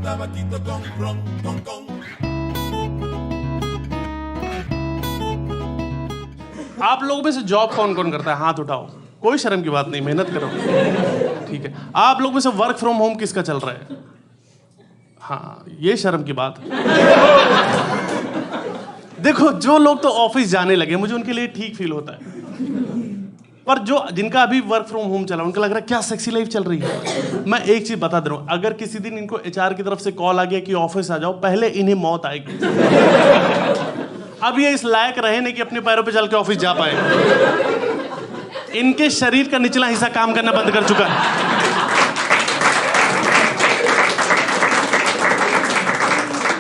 tabaquito con ron, con. आप लोगों में से जॉब कौन कौन करता है? हाथ उठाओ, कोई शर्म की बात नहीं, मेहनत करो, ठीक है। आप लोगों में से वर्क फ्रॉम होम किसका चल रहा है? हाँ, ये शर्म की बात है। देखो, जो लोग तो ऑफिस जाने लगे, मुझे उनके लिए ठीक फील होता है, पर जो जिनका अभी वर्क फ्रॉम होम चला, उनको लग रहा है क्या सेक्सी लाइफ चल रही है। मैं एक चीज बता दे रहा हूं, अगर किसी दिन इनको एचआर की तरफ से कॉल आ गया कि ऑफिस आ जाओ, पहले इन्हें मौत आएगी। अब ये इस लायक रहे नहीं कि अपने पैरों पे चल के ऑफिस जा पाए। इनके शरीर का निचला हिस्सा काम करना बंद कर चुका है।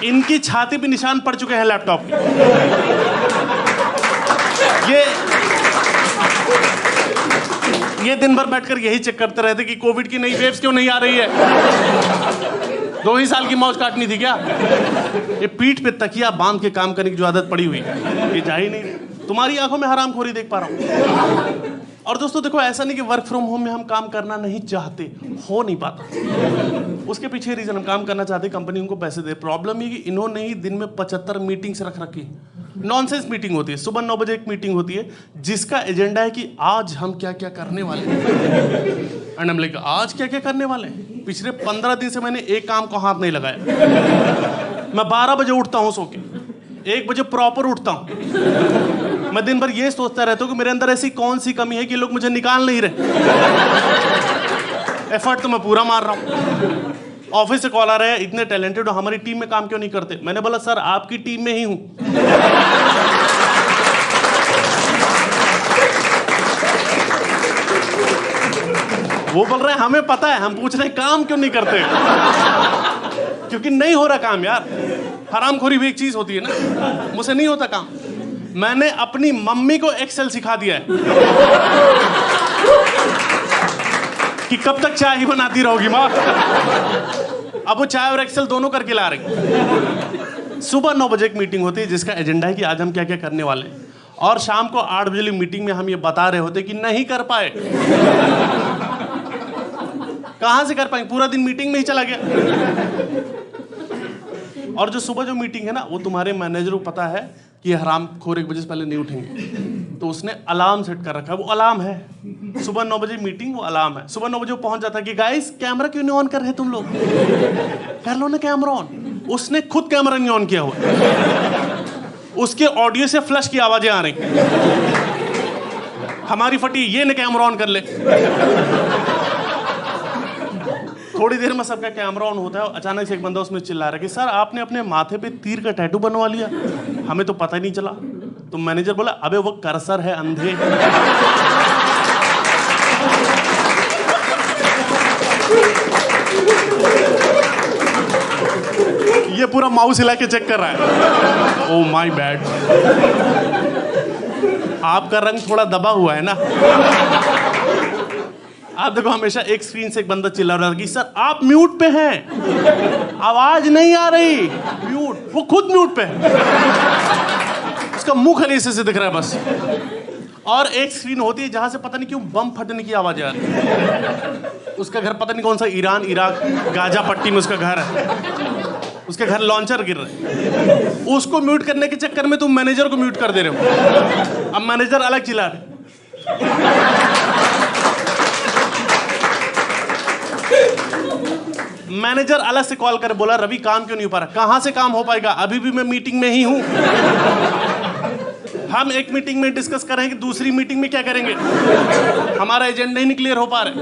इनकी छाती पे निशान पड़ चुके हैं लैपटॉप के। ये दिन भर बैठकर यही चेक करते रहते कि कोविड की नई वेव्स क्यों नहीं आ रही है। 2 ही साल की मौज काटनी थी क्या? ये पीठ पे तकिया बांध के काम करने की जो आदत पड़ी हुई है, ये जा ही नहीं। तुम्हारी आंखों में हरामखोरी देख पा रहा हूं। और दोस्तों देखो, ऐसा नहीं कि वर्क फ्रॉम होम में हम काम करना नहीं चाहते, हो नहीं पाता। उसके पीछे रीजन, हम काम करना चाहते, कंपनी उनको पैसे दे। प्रॉब्लम ये कि इन्होंने ही दिन में 75 मीटिंग्स रख रखी। नॉनसेंस मीटिंग होती है, सुबह 9 बजे एक मीटिंग होती है जिसका एजेंडा है कि आज हम क्या क्या करने वाले हैं। एंड हम लाइक, आज क्या क्या करने वाले हैं? पिछले 15 दिन से मैंने एक काम को हाथ नहीं लगाया। मैं 12 बजे उठता हूँ सो के, 1 बजे प्रॉपर उठता हूँ। मैं दिन भर ये सोचता रहता हूँ कि मेरे अंदर ऐसी कौन सी कमी है कि लोग मुझे निकाल नहीं रहे। एफर्ट तो मैं पूरा मार रहा हूँ। ऑफिस से कॉल आ रहा है, इतने टैलेंटेड हो, हमारी टीम में काम क्यों नहीं करते? मैंने बोला, सर आपकी टीम में ही हूं। वो बोल रहे हैं हमें पता है, हम पूछ रहे हैं काम क्यों नहीं करते? क्योंकि नहीं हो रहा काम यार। हरामखोरी भी एक चीज होती है ना, मुझसे नहीं होता काम। मैंने अपनी मम्मी को एक्सेल सिखा दिया है कि कब तक चाय ही बनाती रहोगी माँ। अब वो चाय और एक्सेल दोनों करके ला रही। सुबह 9 बजे एक मीटिंग होती है जिसका एजेंडा है कि आज हम क्या क्या करने वाले हैं, और शाम को 8 बजे मीटिंग में हम ये बता रहे होते कि नहीं कर पाए। कहां से कर पाएंगे, पूरा दिन मीटिंग में ही चला गया। और जो सुबह जो मीटिंग है ना, वो तुम्हारे मैनेजर को पता है कि हरामखोर 1 बजे से पहले नहीं उठेंगे, तो उसने अलार्म सेट कर रखा है। वो अलार्म है, सुबह 9 बजे मीटिंग, वो अलार्म है। सुबह 9 बजे वो पहुंच जाता है कि गाइस कैमरा क्यों नहीं ऑन कर रहे तुम लोग? कर लो ना कैमरा ऑन। उसने खुद कैमरा नहीं ऑन किया हुआ, उसके ऑडियो से फ्लश की आवाजें आ रही। हमारी फटी, ये ने कैमरा ऑन कर ले। थोड़ी देर में सबका कैमरा ऑन होता है, अचानक से एक बंदा उसमें चिल्ला रहा है कि सर आपने अपने माथे पे तीर का टैटू बनवा लिया, हमें तो पता ही नहीं चला। तो मैनेजर बोला, अबे वो कर्सर है अंधे। ये पूरा माउस हिला के चेक कर रहा है। ओह माय बैड, आपका रंग थोड़ा दबा हुआ है ना। आप देखो, हमेशा एक स्क्रीन से एक बंदा चिल्ला रहा था कि सर आप म्यूट पे हैं, आवाज नहीं आ रही। म्यूट, वो खुद म्यूट पे है, उसका मुंह खाली ऐसे से दिख रहा है बस। और एक स्क्रीन होती है जहां से पता नहीं क्यों बम फटने की आवाज आ रही है। उसका घर पता नहीं कौन सा ईरान, इराक, गाजा पट्टी में उसका घर है। उसके घर लॉन्चर गिर रहे हैं। उसको म्यूट करने के चक्कर में तुम मैनेजर को म्यूट कर दे रहे हो। अब मैनेजर अलग चिल्ला रहे। मैनेजर अलग से कॉल कर बोला, रवि काम क्यों नहीं हो पा रहा? कहां से काम हो पाएगा, अभी भी मैं मीटिंग में ही हूं। हम एक मीटिंग में डिस्कस कर रहे हैं कि दूसरी मीटिंग में क्या करेंगे। हमारा एजेंडा ही नहीं क्लियर हो पा रहे।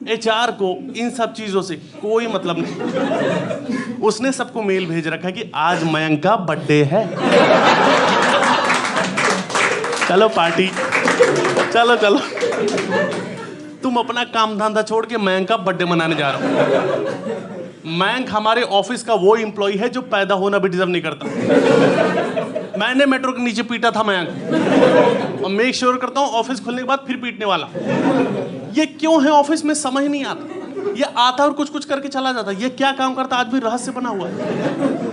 एचआर को इन सब चीजों से कोई मतलब नहीं। उसने सबको मेल भेज रखा है कि आज मयंक का बर्थडे है, चलो पार्टी, चलो चलो। तुम अपना काम धंधा छोड़ के मयंक का बर्थडे मनाने जा रहे हो। मयंक हमारे ऑफिस का वो एम्प्लॉय है जो पैदा होना भी डिजर्व नहीं करता। मैंने मेट्रो के नीचे पीटा था मयंक, और मेक श्योर करता हूँ ऑफिस खुलने के बाद फिर पीटने वाला। ये क्यों है ऑफिस में समझ नहीं आता। ये आता और कुछ कुछ करके चला जाता। ये क्या काम करता आज भी रहस्य बना हुआ है।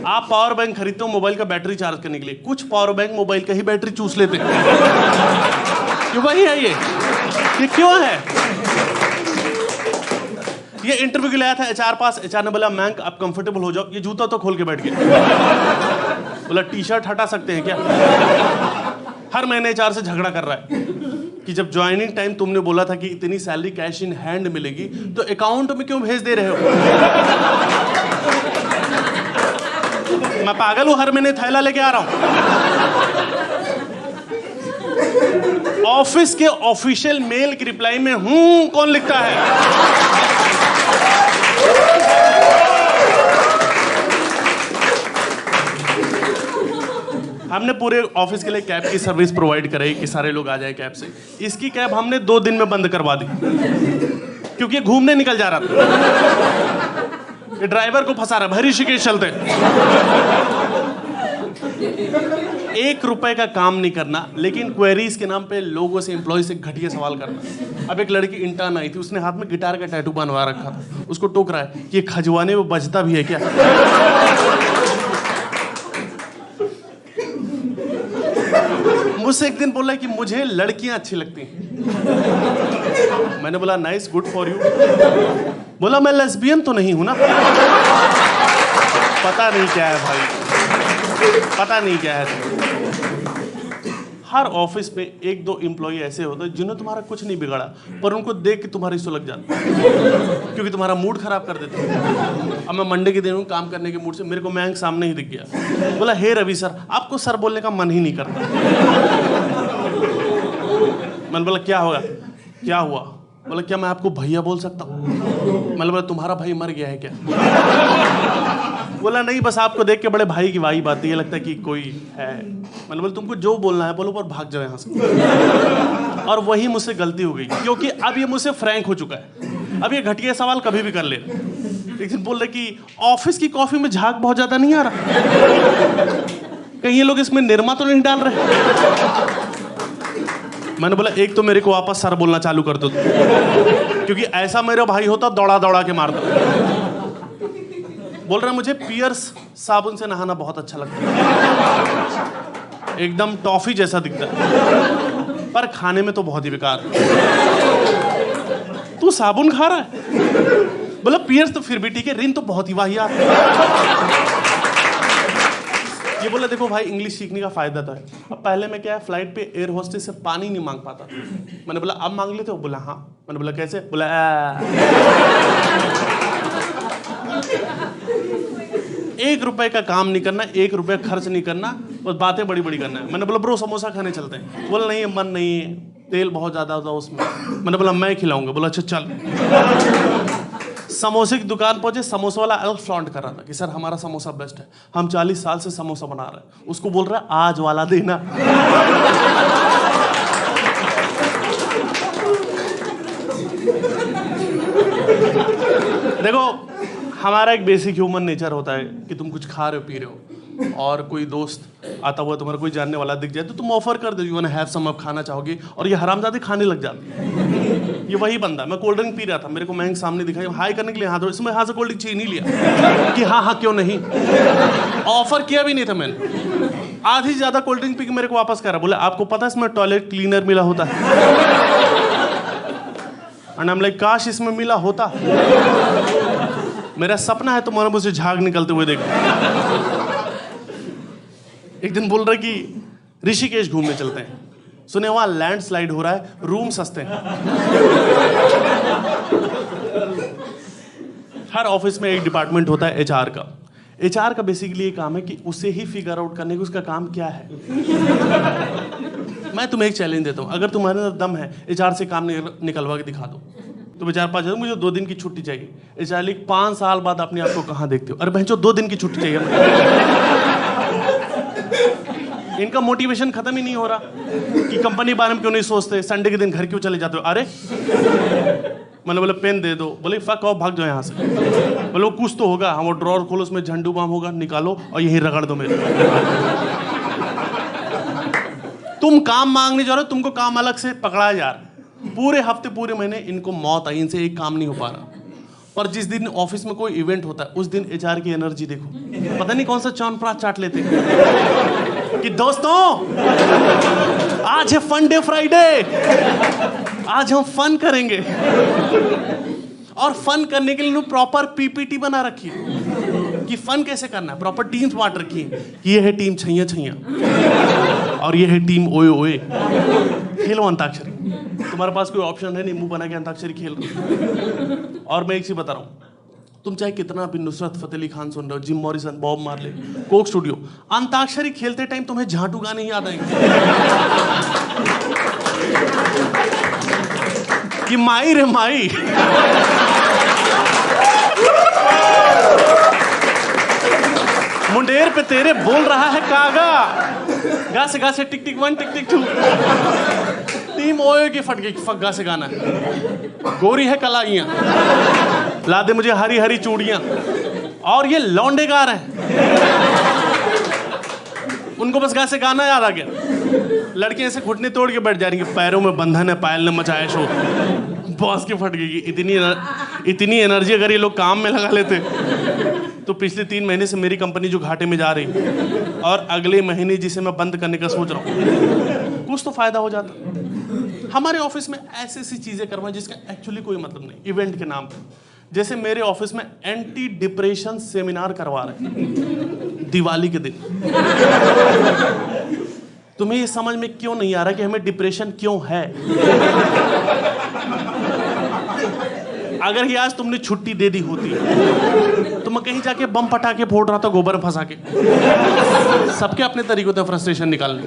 आप पावर बैंक खरीदते हो मोबाइल का बैटरी चार्ज करने के लिए, कुछ पावर बैंक मोबाइल का ही बैटरी चूस लेते हैं। ये वही है, ये क्यों है? ये इंटरव्यू के लिए आया था एचआर पास। एचआर ने बोला मैंक आप कंफर्टेबल हो जाओ, ये जूता तो खोल के बैठ गया। बोला टी शर्ट हटा सकते हैं क्या? हर महीने एचआर से झगड़ा कर रहा है कि जब ज्वाइनिंग टाइम तुमने बोला था कि इतनी सैलरी कैश इन हैंड मिलेगी तो अकाउंट में क्यों भेज दे रहे हो? मैं पागल हूं, हर महीने थैला लेके आ रहा हूं। ऑफिस के ऑफिशियल मेल की रिप्लाई में हूं कौन लिखता है? हमने पूरे ऑफिस के लिए कैब की सर्विस प्रोवाइड कराई कि सारे लोग आ जाए कैब से। इसकी कैब हमने 2 दिन में बंद करवा दी क्योंकि ये घूमने निकल जा रहा था। ये ड्राइवर को फंसा रहा, भाई ऋषिकेश चलते। 1 रुपए का काम नहीं करना, लेकिन क्वेरीज के नाम पे लोगों से, एम्प्लॉय से घटिया सवाल करना। अब एक लड़की इंटर्न आई थी, उसने हाथ में गिटार का टैटू बनवा रखा था। उसको टोक रहा है कि ये खजवाने में बजता भी है क्या? मुझसे एक दिन बोला कि मुझे लड़कियां अच्छी लगती हैं। मैंने बोला नाइस, गुड फॉर यू। बोला मैं लेस्बियन तो नहीं हूं ना? पता नहीं क्या है भाई, पता नहीं क्या है। हर ऑफिस में 1-2 एम्प्लॉय ऐसे होते हैं जिन्होंने तुम्हारा कुछ नहीं बिगाड़ा, पर उनको देख के तुम्हारी सुलग जाता है क्योंकि तुम्हारा मूड खराब कर देते हैं। अब मैं मंडे के दिन हूँ काम करने के मूड से, मेरे को मैंक सामने ही दिख गया। बोला हे रवि सर, आपको सर बोलने का मन ही नहीं करता। मैंने बोला क्या होगा, क्या हुआ? बोला क्या मैं आपको भैया बोल सकता हूँ? मैंने बोला तुम्हारा भाई मर गया है क्या? बोला नहीं, बस आपको देख के बड़े भाई की वाइब आती है, लगता है कि कोई है। मैंने बोला तुमको जो बोलना है बोलो, पर भाग जाओ यहाँ से। और वही मुझसे गलती हो गई क्योंकि अब ये मुझसे फ्रैंक हो चुका है। अब ये घटिया सवाल कभी भी कर ले। एक दिन बोल रहे कि ऑफिस की कॉफी में झाग बहुत ज्यादा नहीं आ रहा, कहीं ये लोग इसमें निरमा तो नहीं डाल रहे? मैंने बोला एक तो मेरे को वापस सर बोलना चालू कर दो, क्योंकि ऐसा मेरा भाई होता दौड़ा दौड़ा के मारता। बोल रहा मुझे पियर्स साबुन से नहाना बहुत अच्छा लगता है, एकदम टॉफी जैसा दिखता है, पर खाने में तो बहुत ही बेकार। तू साबुन खा रहा है? बोला पियर्स तो फिर भी ठीक है, रिन तो बहुत ही वाहियात। ये बोला देखो भाई इंग्लिश सीखने का फायदा तो है। अब पहले मैं क्या है, फ्लाइट पे एयर होस्टेस से पानी नहीं मांग पाता। मैंने बोला अब मांग लेते हो? बोला हाँ। मैंने बोला कैसे? बोला 1 रुपए का काम नहीं करना, 1 रुपया खर्च नहीं करना, बस बातें बड़ी बड़ी करना है। मैंने बोला ब्रो समोसा खाने चलते हैं। बोला नहीं मन नहीं है, तेल बहुत ज्यादा होता उसमें। मैंने बोला मैं खिलाऊंगा। बोला अच्छा चल। समोसे की दुकान पहुंचे, समोसा वाला अलग फ्लॉन्ट कर रहा था कि सर हमारा समोसा बेस्ट है, हम 40 साल से समोसा बना रहे हैं। उसको बोल रहा है आज वाला देना। देखो हमारा एक बेसिक ह्यूमन नेचर होता है कि तुम कुछ खा रहे हो पी रहे हो और कोई दोस्त आता हुआ तुम्हारा कोई जानने वाला दिख जाए तो तुम ऑफर कर दो यू वांट हैव सम, आप खाना चाहोगे, और ये हरामजादे खाने लग जाते हैं। ये वही बंदा, मैं कोल्ड ड्रिंक पी रहा था, मेरे को महंग सामने दिखाई, हाई करने के लिए हाथ, इसमें हाथ से कोल्ड ड्रिंक चाहिए नहीं लिया कि हाँ हाँ क्यों नहीं, ऑफर किया भी नहीं था मैंने। आधी से ज्यादा कोल्ड ड्रिंक पी के मेरे को वापस करा, बोले आपको पता है इसमें टॉयलेट क्लीनर मिला होता है? एंड आई एम लाइक काश इसमें मिला होता। मेरा सपना है तुम्हारे मुझसे झाग निकलते हुए देखो। एक दिन बोल रहे कि ऋषिकेश घूमने चलते हैं, सुने वहां लैंडस्लाइड हो रहा है, रूम सस्ते हैं। हर ऑफिस में एक डिपार्टमेंट होता है एचआर का। एचआर का बेसिकली ये काम है कि उसे ही फिगर आउट करने की उसका काम क्या है। मैं तुम्हें एक चैलेंज देता हूं, अगर तुम्हारे अंदर दम है एचआर से काम निकलवा के दिखा दो। तो एचआर पास जाओ, मुझे 2 दिन की छुट्टी चाहिए। एचआर लिख 5 साल बाद अपने आप को कहां देखते हो? अरे बहनचोद 2 दिन की छुट्टी चाहिए। इनका मोटिवेशन खत्म ही नहीं हो रहा कि कंपनी बारे में क्यों नहीं सोचते, संडे के दिन घर क्यों चले जाते हो? अरे मैंने बोला पेन दे दो, बोले फक आओ भाग जाओ यहाँ से। बोलो कुछ तो होगा, हम वो ड्रॉर खोलो उसमें झंडू बाम होगा, निकालो और यही रगड़ दो मेरे। तुम काम मांगने जा रहे हो, तुमको काम अलग से पकड़ा जा रहा है। पूरे हफ्ते पूरे महीने इनको मौत आई, इनसे एक काम नहीं हो पा रहा। पर जिस दिन ऑफिस में कोई इवेंट होता है उस दिन एचआर की एनर्जी देखो, पता नहीं कौन सा च्यवनप्राश चाट लेते हैं कि दोस्तों आज है फन डे फ्राइडे, आज हम फन करेंगे। और फन करने के लिए इन्होंने प्रॉपर पीपीटी बना रखी है कि फन कैसे करना है। प्रॉपर टीम्स बांट रखी है कि ये है टीम छैया छैया और ये है टीम ओए ओए। खेलो अंताक्षरी, तुम्हारे पास कोई ऑप्शन है नहीं, मुंह बना के अंताक्षरी खेल रहे। और मैं एक चीज बता रहा हूँ, तुम चाहे कितना भी नुसरत फतेह अली खान सुन रहे हो, Jim Morrison, Bob Marley, Coke Studio, Antakshari खेलते टाइम तुम्हें झाटू गाने ही याद आएंगे कि माई रे माई। मुंडेर पे तेरे बोल रहा है कागा, गा से गा से टिक टिक 1 टिक टिक 2। टीम ओए की फट गई, फग्गा से गाना है। गोरी है कलाइयां, ला दे मुझे हरी हरी चूड़ियां। और ये लौंडे गा रहे हैं, उनको बस गा से गाना याद आ गया। लड़कियां ऐसे घुटने तोड़ के बैठ जा रही हैं, पैरों में बंधन है, पायल ने मचाया शोर। बॉस की फट गई। इतनी एनर्जी अगर ये लोग काम में लगा लेते तो पिछले 3 महीने से मेरी कंपनी जो घाटे में जा रही और अगले महीने जिसे मैं बंद करने का सोच रहा हूँ, कुछ तो फायदा हो जाता। हमारे ऑफिस में ऐसी ऐसी चीजें करवाएं जिसका एक्चुअली कोई मतलब नहीं, इवेंट के नाम पे। जैसे मेरे ऑफिस में एंटी डिप्रेशन सेमिनार करवा रहे हैं दिवाली के दिन। तुम्हें ये समझ में क्यों नहीं आ रहा कि हमें डिप्रेशन क्यों है? अगर ये आज तुमने छुट्टी दे दी होती तो मैं कहीं जाके बम पटाके फोड़ रहा था, गोबर में फंसा के। सबके अपने तरीकों से फ्रस्ट्रेशन निकालने,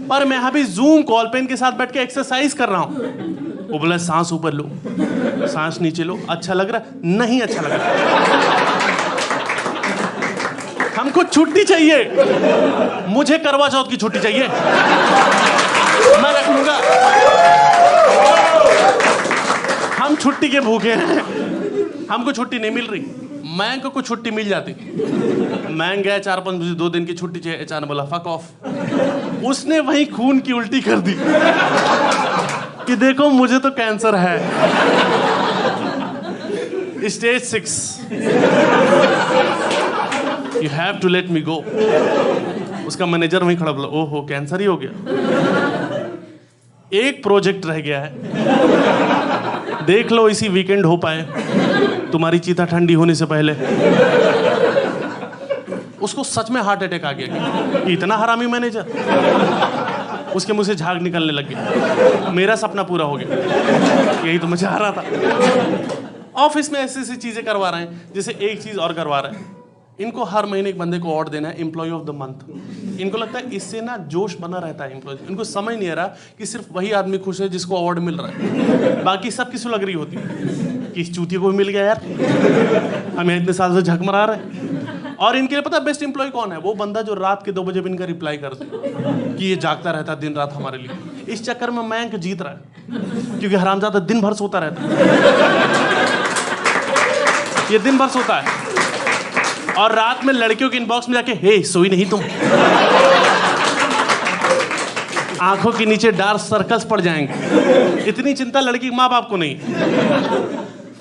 पर मैं अभी जूम कॉल पे इनके साथ बैठ के एक्सरसाइज कर रहा हूं। वो बोला सांस ऊपर लो, सांस नीचे लो। अच्छा लग रहा? नहीं अच्छा लग रहा। हमको छुट्टी चाहिए, मुझे करवा चौथ की छुट्टी चाहिए, मैं रख लूंगा। हम छुट्टी के भूखे हैं, हमको छुट्टी नहीं मिल रही। मैं को छुट्टी मिल जाती, मैं गया 4-5 बजे, 2 दिन की छुट्टी चाहिए। एचआर ने बोला फक ऑफ। उसने वही खून की उल्टी कर दी कि देखो मुझे तो कैंसर है, stage 6, you have to let me go. उसका मैनेजर वहीं खड़ा बोला, ओहो कैंसर ही हो गया। एक प्रोजेक्ट रह गया है, देख लो इसी वीकेंड हो पाए, तुम्हारी चीता ठंडी होने से पहले। उसको सच में हार्ट अटैक आ गया कि इतना हरामी मैनेजर। उसके मुंह से झाग निकलने लग गया। मेरा सपना पूरा हो गया, यही तो मैं चाह रहा था। ऑफिस में ऐसी ऐसी चीजें करवा रहे हैं। जैसे एक चीज और करवा रहे हैं, इनको हर महीने एक बंदे को अवार्ड देना है, एम्प्लॉय ऑफ द मंथ। इनको लगता है इससे ना जोश बना रहता है एम्प्लॉय। इनको समझ नहीं आ रहा कि सिर्फ वही आदमी खुश है जिसको अवार्ड मिल रहा है, बाकी सब किस लग रही होती है कि इस चूतिए को भी मिल गया यार, हम इतने साल से झक मरा रहे हैं। और इनके लिए पता है बेस्ट एम्प्लॉय कौन है? वो बंदा जो रात के 2 बजे भी इनका रिप्लाई कर दे कि ये जागता रहता है दिन रात हमारे लिए। इस चक्कर में मैं जीत रहा है, क्योंकि हरामजादा दिन भर सोता रहता है। ये दिन भर सोता है और रात में लड़कियों के इनबॉक्स में जाके, हे सोई नहीं तुम? आंखों के नीचे डार्क सर्कल्स पड़ जाएंगे। इतनी चिंता लड़की के माँ बाप को नहीं।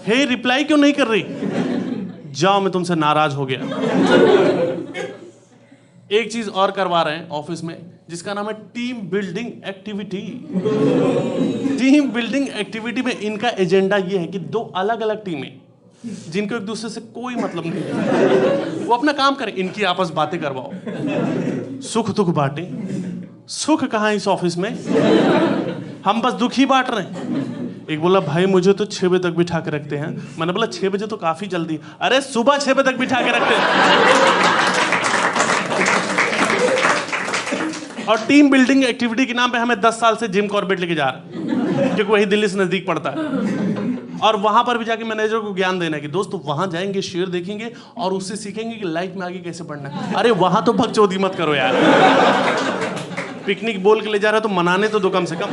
हे रिप्लाई क्यों नहीं कर रही? जाओ मैं तुमसे नाराज हो गया। एक चीज और करवा रहे हैं ऑफिस में जिसका नाम है team building activity. Team building activity में इनका एजेंडा ये है कि 2 अलग अलग टीमें जिनको एक दूसरे से कोई मतलब नहीं, वो अपना काम करें, इनकी आपस बातें करवाओ, सुख दुख बांटे। सुख कहाँ इस ऑफिस में? हम बस दुख ही बांट रहे हैं। एक बोला भाई मुझे तो 6 बजे तक बिठा के रखते हैं। मैंने बोला 6 बजे तो काफी जल्दी। अरे सुबह 6 बजे तक बिठा के रखते हैं। और टीम बिल्डिंग एक्टिविटी के नाम पे हमें 10 साल से जिम कॉर्बेट लेके जा रहे हैं, क्योंकि वही दिल्ली से नजदीक पड़ता है। और वहां पर भी जाके मैनेजर को ज्ञान देना है कि दोस्तों वहां जाएंगे, शेर देखेंगे और उससे सीखेंगे कि लाइफ में आगे कैसे बढ़ना है। अरे वहां तो बकचोदी मत करो यार। पिकनिक बोल के ले जा रहे हो तो मनाने तो दो कम से कम।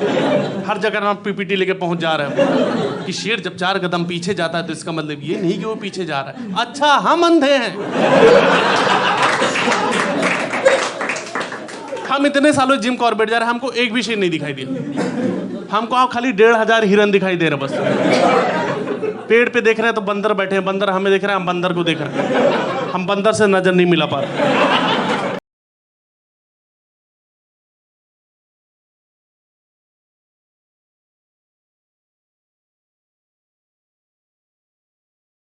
हर जगह आप पीपीटी लेके पहुंच जा रहे हो कि शेर जब 4 कदम पीछे जाता है तो इसका मतलब ये नहीं कि वो पीछे जा रहा है। अच्छा हम अंधे हैं? हम इतने सालों जिम कॉर्बेट जा रहे हैं, हमको एक भी शेर नहीं दिखाई दिया। हमको आप खाली 1,500 हिरन दिखाई दे रहे बस। पेड़ पे देख रहे हैं तो बंदर बैठे हैं, बंदर हमें देख रहे हैं, हम बंदर को देख रहे हैं। हम बंदर से नजर नहीं मिला पा रहे।